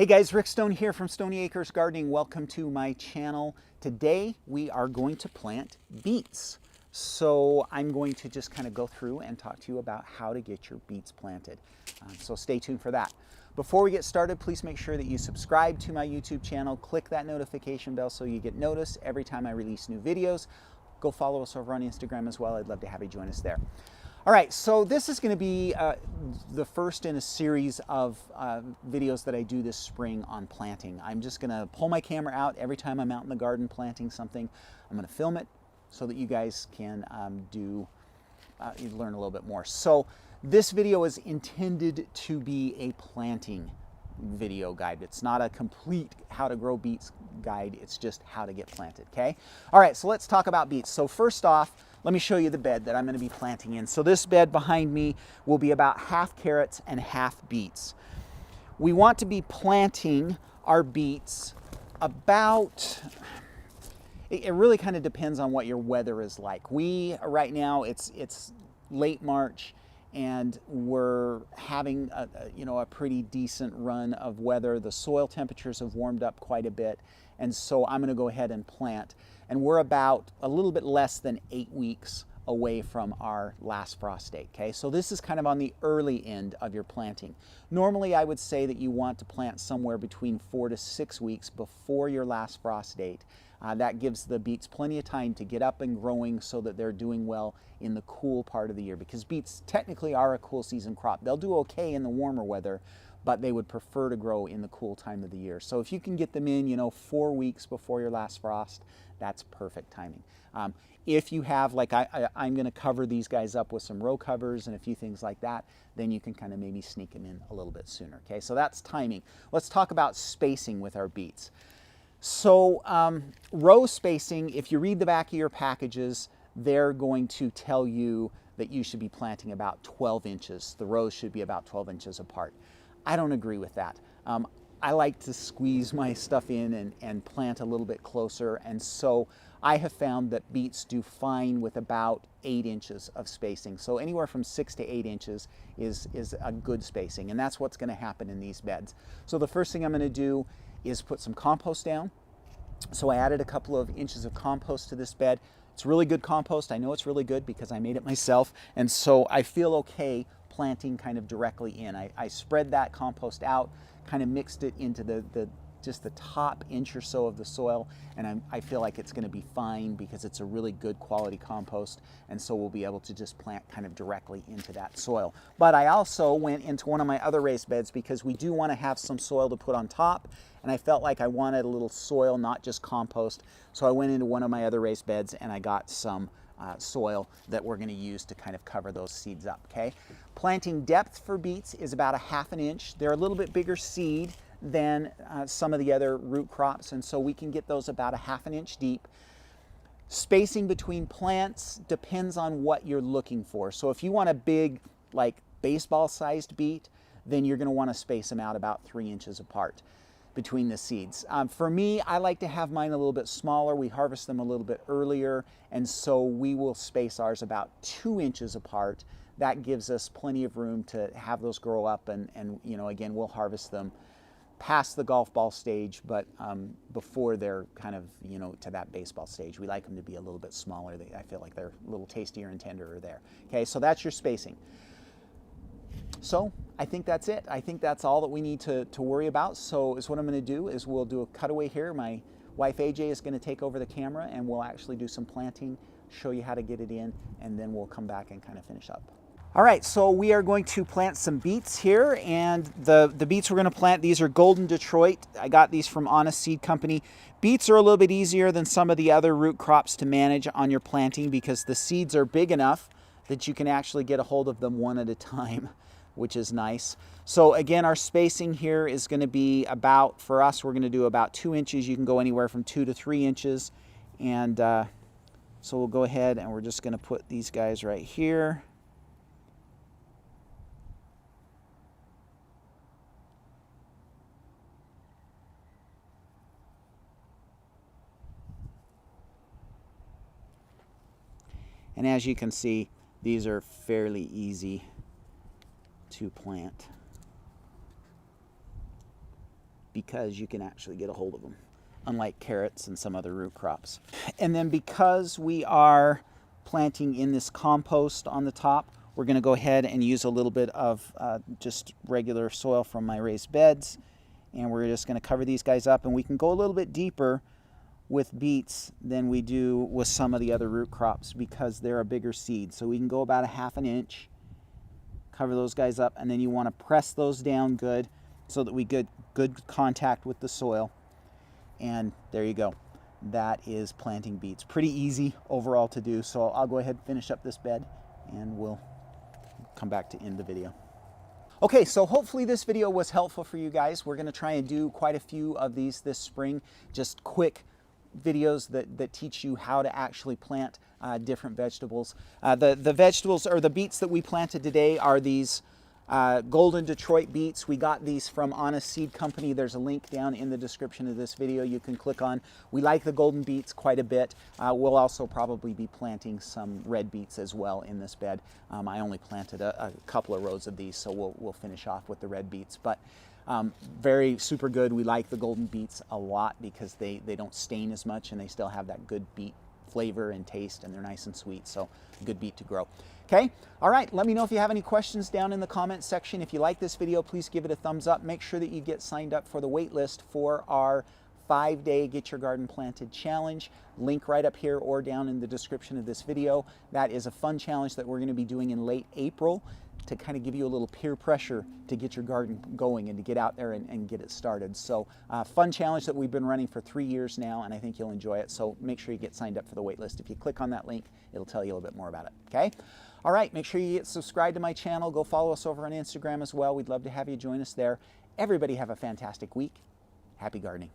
Hey guys, Rick Stone here from Stony Acres Gardening. Welcome to my channel. Today we are going to plant beets. So I'm going to just kind of go through and talk to you about how to get your beets planted. So stay tuned for that. Before we get started, please make sure that you subscribe to my YouTube channel. Click that notification bell so you get noticed every time I release new videos. Go follow us over on Instagram as well. I'd love to have you join us there. All right, so this is going to be the first in a series of videos that I do this spring on planting. I'm just going to pull my camera out every time I'm out in the garden planting something. I'm going to film it so that you guys can learn a little bit more. So this video is intended to be a planting video guide. It's not a complete how to grow beets guide. It's just how to get planted, okay? All right, so let's talk about beets. So first off, let me show you the bed that I'm going to be planting in. So this bed behind me will be about half carrots and half beets. We want to be planting our beets about, it really kind of depends on what your weather is like. Right now, it's late March, and we're having a pretty decent run of weather. The soil temperatures have warmed up quite a bit, and so I'm going to go ahead and plant. And we're about a little bit less than 8 weeks away from our last frost date, okay? So this is kind of on the early end of your planting. Normally, I would say that you want to plant somewhere between 4 to 6 weeks before your last frost date. That gives the beets plenty of time to get up and growing so that they're doing well in the cool part of the year, because beets technically are a cool season crop. They'll do okay in the warmer weather, but they would prefer to grow in the cool time of the year. So if you can get them in, 4 weeks before your last frost, that's perfect timing. If you have, like I'm going to cover these guys up with some row covers and a few things like that, then you can kind of maybe sneak them in a little bit sooner, okay? So that's timing. Let's talk about spacing with our beets. So row spacing, if you read the back of your packages, they're going to tell you that you should be planting about 12 inches. The rows should be about 12 inches apart. I don't agree with that. I like to squeeze my stuff in and plant a little bit closer, and so I have found that beets do fine with about 8 inches of spacing. So anywhere from 6 to 8 inches is a good spacing, and that's what's going to happen in these beds. So the first thing I'm going to do is put some compost down. So I added a couple of inches of compost to this bed. It's really good compost. I know it's really good because I made it myself, and so I feel okay planting kind of directly in. I spread that compost out, kind of mixed it into just the top inch or so of the soil, and I feel like it's going to be fine because it's a really good quality compost, and so we'll be able to just plant kind of directly into that soil. But I also went into one of my other raised beds because we do want to have some soil to put on top, and I felt like I wanted a little soil, not just compost, so I went into one of my other raised beds and I got some soil that we're going to use to kind of cover those seeds up, okay? Planting depth for beets is about 1/2 inch. They're a little bit bigger seed than some of the other root crops, and so we can get those about 1/2 inch deep. Spacing between plants depends on what you're looking for. So if you want a big, like baseball-sized beet, then you're going to want to space them out about 3 inches apart between the seeds. For me, I like to have mine a little bit smaller. We harvest them a little bit earlier, and so we will space ours about 2 inches apart. That gives us plenty of room to have those grow up, and again, we'll harvest them past the golf ball stage, but before they're kind of, to that baseball stage. We like them to be a little bit smaller. I feel like they're a little tastier and tenderer there. Okay, so that's your spacing. So I think that's it. I think that's all that we need to worry about. So what I'm going to do is we'll do a cutaway here. My wife AJ is going to take over the camera, and we'll actually do some planting, show you how to get it in, and then we'll come back and kind of finish up. All right, so we are going to plant some beets here, and the beets we're going to plant, these are Golden Detroit. I got these from Honest Seed Company. Beets are a little bit easier than some of the other root crops to manage on your planting because the seeds are big enough that you can actually get a hold of them one at a time, which is nice. So again, our spacing here is going to be about, for us, we're going to do about 2 inches. You can go anywhere from 2 to 3 inches. And so we'll go ahead and we're just going to put these guys right here. And as you can see, these are fairly easy to plant. because you can actually get a hold of them, unlike carrots and some other root crops. And then because we are planting in this compost on the top, we're going to go ahead and use a little bit of just regular soil from my raised beds, and we're just going to cover these guys up. And we can go a little bit deeper with beets than we do with some of the other root crops because they're a bigger seed. So we can go about 1/2 inch, cover those guys up, and then you want to press those down good so that we get good contact with the soil. And there you go. That is planting beets. Pretty easy overall to do. So I'll go ahead and finish up this bed and we'll come back to end the video. Okay, so hopefully this video was helpful for you guys. We're going to try and do quite a few of these this spring, just quick videos that teach you how to actually plant different vegetables. The vegetables or the beets that we planted today are these golden Detroit beets. We got these from Honest Seed Company. There's a link down in the description of this video you can click on. We like the golden beets quite a bit. We'll also probably be planting some red beets as well in this bed. I only planted a couple of rows of these, so we'll finish off with the red beets. But very super good. We like the golden beets a lot because they don't stain as much and they still have that good beet flavor and taste, and they're nice and sweet. So good beet to grow. Okay, all right, let me know if you have any questions down in the comment section. If you like this video, please give it a thumbs up. Make sure that you get signed up for the wait list for our 5-day Get Your Garden Planted challenge. Link right up here or down in the description of this video. That is a fun challenge that we're going to be doing in late April to kind of give you a little peer pressure to get your garden going and to get out there and get it started. So fun challenge that we've been running for 3 years now, and I think you'll enjoy it. So make sure you get signed up for the wait list. If you click on that link, it'll tell you a little bit more about it, okay? All right, make sure you get subscribed to my channel. Go follow us over on Instagram as well. We'd love to have you join us there. Everybody have a fantastic week. Happy gardening.